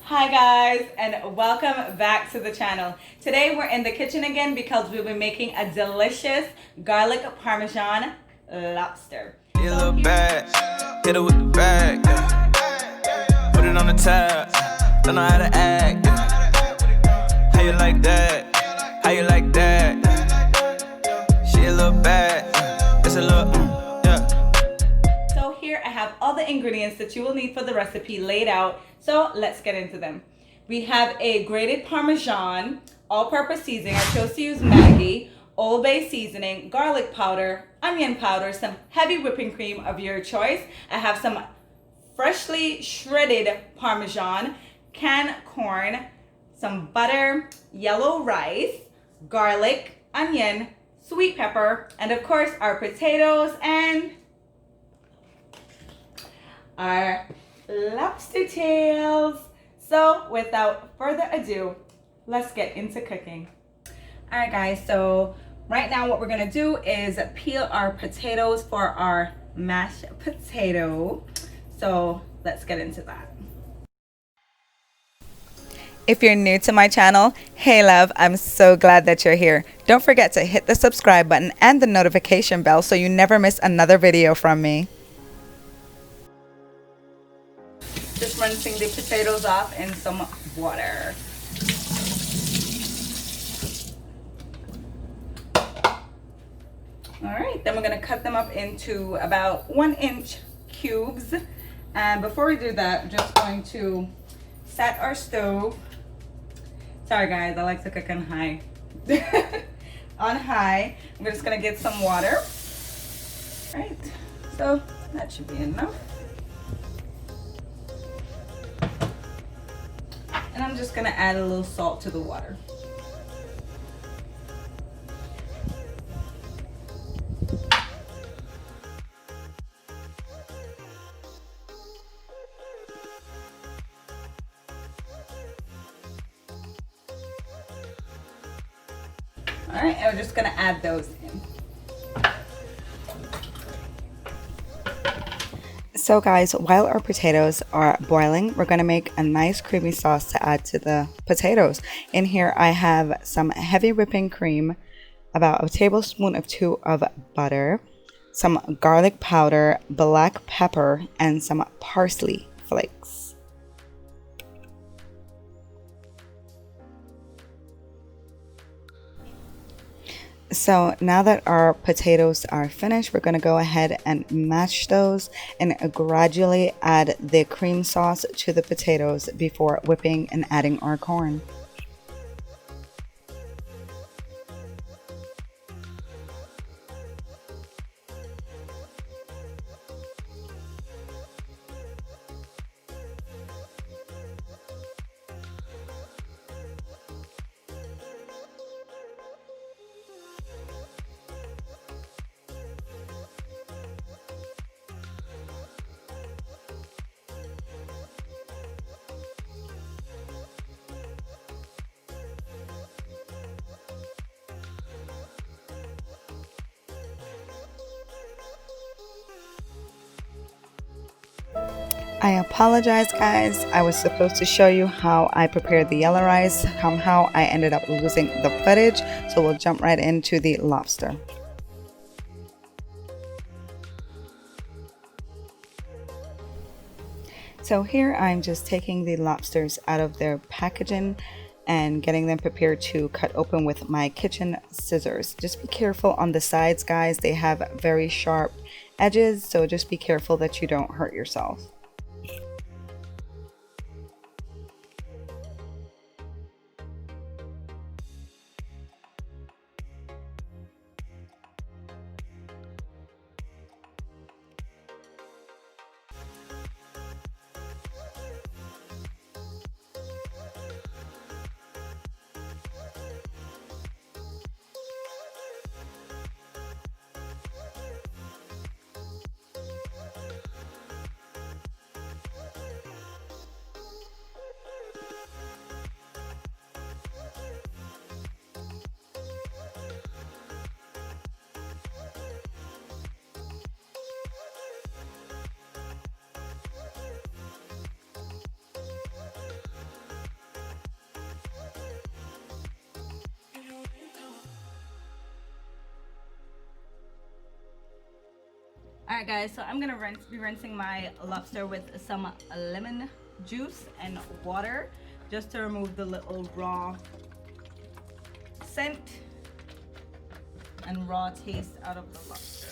Hi guys, and welcome back to the channel. Today we're in the kitchen again because we'll be making a delicious garlic parmesan lobster. Hit a little bag, hit it with the bag, yeah. Put it on the tab, don't know how to act, yeah. How you like that? How you like that? She a little bad, it's a little, yeah. So here I have all the ingredients that you will need for the recipe laid out. So let's get into them. We have a grated Parmesan, all-purpose seasoning. I chose to use Maggi, Old Bay seasoning, garlic powder, onion powder, some heavy whipping cream of your choice. I have some freshly shredded Parmesan, canned corn, some butter, yellow rice, garlic, onion, sweet pepper, and of course our potatoes and our lobster tails. So without further ado, let's get into cooking. All right guys, so right now what we're gonna do is peel our potatoes for our mashed potato. So let's get into that. If you're new to my channel, hey love, I'm so glad that you're here. Don't forget to hit the subscribe button and the notification bell so you never miss another video from me. Just rinsing the potatoes off in some water. All right, then we're gonna cut them up into about 1-inch cubes. And before we do that, we're just going to set our stove. Sorry guys, I like to cook on high. On high. I'm just gonna get some water. All right, so that should be enough. And I'm just gonna add a little salt to the water. All right, and we're just gonna add those in. So guys, while our potatoes are boiling, we're going to make a nice creamy sauce to add to the potatoes. In here I have some heavy whipping cream, about a tablespoon or 2 of butter, some garlic powder, black pepper, and some parsley flakes. So now that our potatoes are finished, we're going to go ahead and mash those and gradually add the cream sauce to the potatoes before whipping and adding our corn. I apologize guys, I was supposed to show you how I prepared the yellow rice. Somehow I ended up losing the footage, so we'll jump right into the lobster. So here I'm just taking the lobsters out of their packaging and getting them prepared to cut open with my kitchen scissors. Just be careful on the sides guys, they have very sharp edges, so just be careful that you don't hurt yourself. Alright guys, so I'm gonna be rinsing my lobster with some lemon juice and water just to remove the little raw scent and raw taste out of the lobster.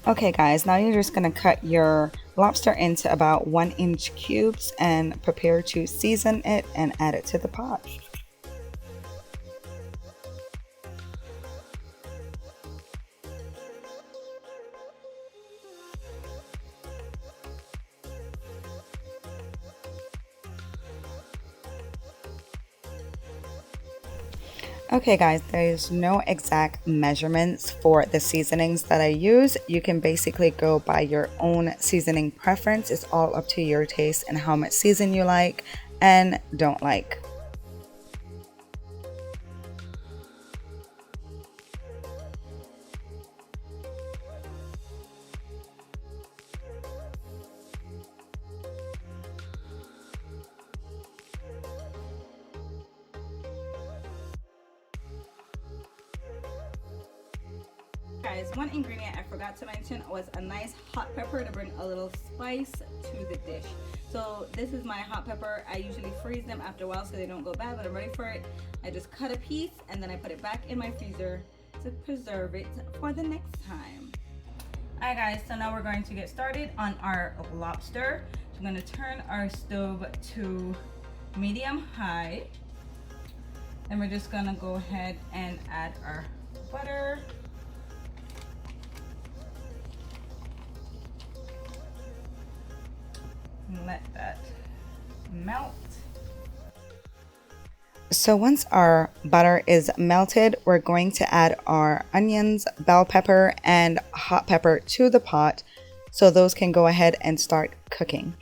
Okay guys, now you're just going to cut your lobster into about 1-inch cubes and prepare to season it and add it to the pot. Okay guys, there's no exact measurements for the seasonings that I use. You can basically go by your own seasoning preference. It's all up to your taste and how much season you like and don't like. Guys, one ingredient I forgot to mention was a nice hot pepper to bring a little spice to the dish. So this is my hot pepper. I usually freeze them after a while so they don't go bad, but I'm ready for it. I just cut a piece and then I put it back in my freezer to preserve it for the next time. Alright guys, so now we're going to get started on our lobster. So I'm going to turn our stove to medium high. Then we're just going to go ahead and add our butter. And let that melt. So once our butter is melted, we're going to add our onions, bell pepper, and hot pepper to the pot so those can go ahead and start cooking.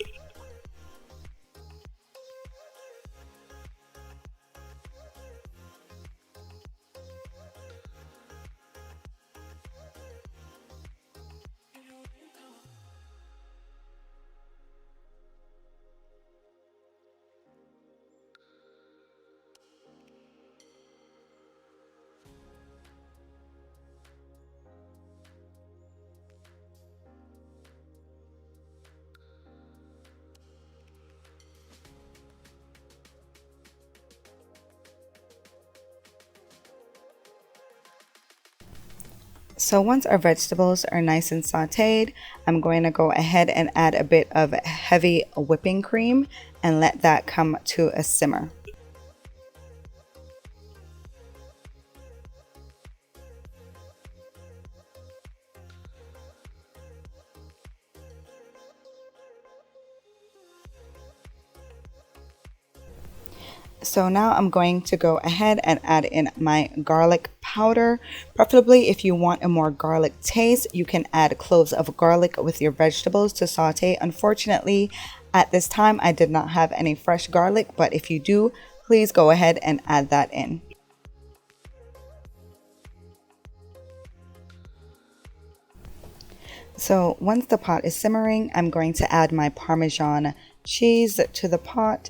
So once our vegetables are nice and sauteed, I'm going to go ahead and add a bit of heavy whipping cream and let that come to a simmer. So now I'm going to go ahead and add in my garlic powder. Preferably if you want a more garlic taste, you can add cloves of garlic with your vegetables to saute. Unfortunately, at this time I did not have any fresh garlic, but if you do, please go ahead and add that in. So once the pot is simmering, I'm going to add my Parmesan cheese to the pot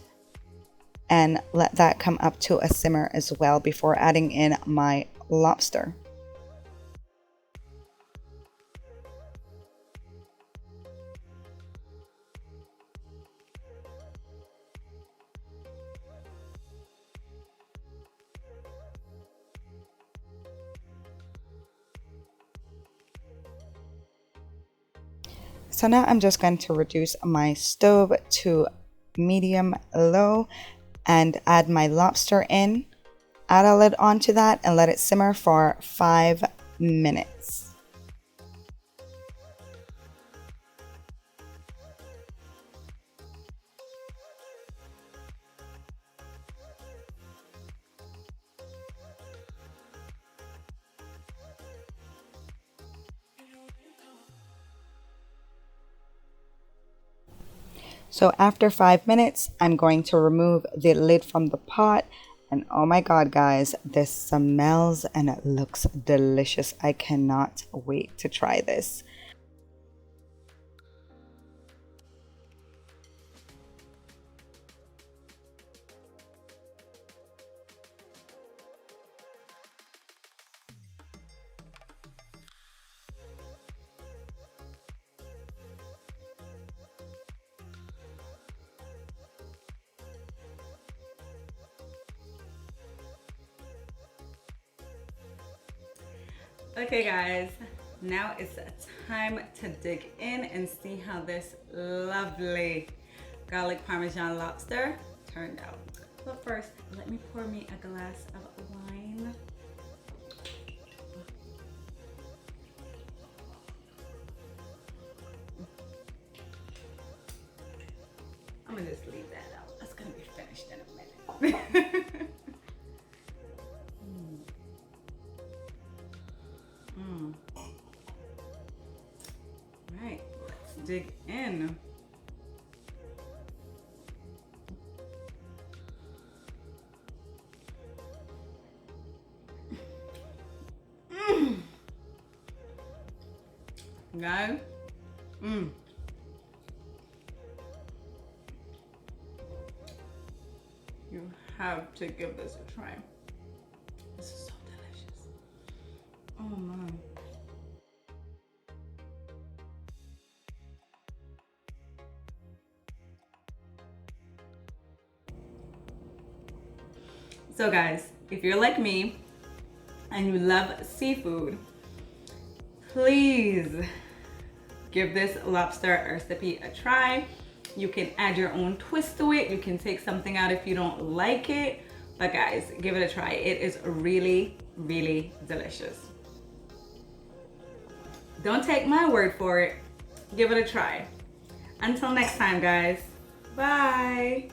and let that come up to a simmer as well before adding in my lobster. So now I'm just going to reduce my stove to medium low and add my lobster in, add a lid onto that and let it simmer for 5 minutes. So after 5 minutes, I'm going to remove the lid from the pot. And oh my God, guys, this smells and it looks delicious. I cannot wait to try this. Okay guys, now it's time to dig in and see how this lovely garlic parmesan lobster turned out. But first, let me pour me a glass of wine. I'm gonna just leave that out. That's gonna be finished in a minute. Right, let's dig in. Guys, you have to give this a try. This is so delicious. Oh my. So guys, if you're like me and you love seafood, please give this lobster recipe a try. You can add your own twist to it. You can take something out if you don't like it. But guys, give it a try. It is really, really delicious. Don't take my word for it. Give it a try. Until next time, guys. Bye.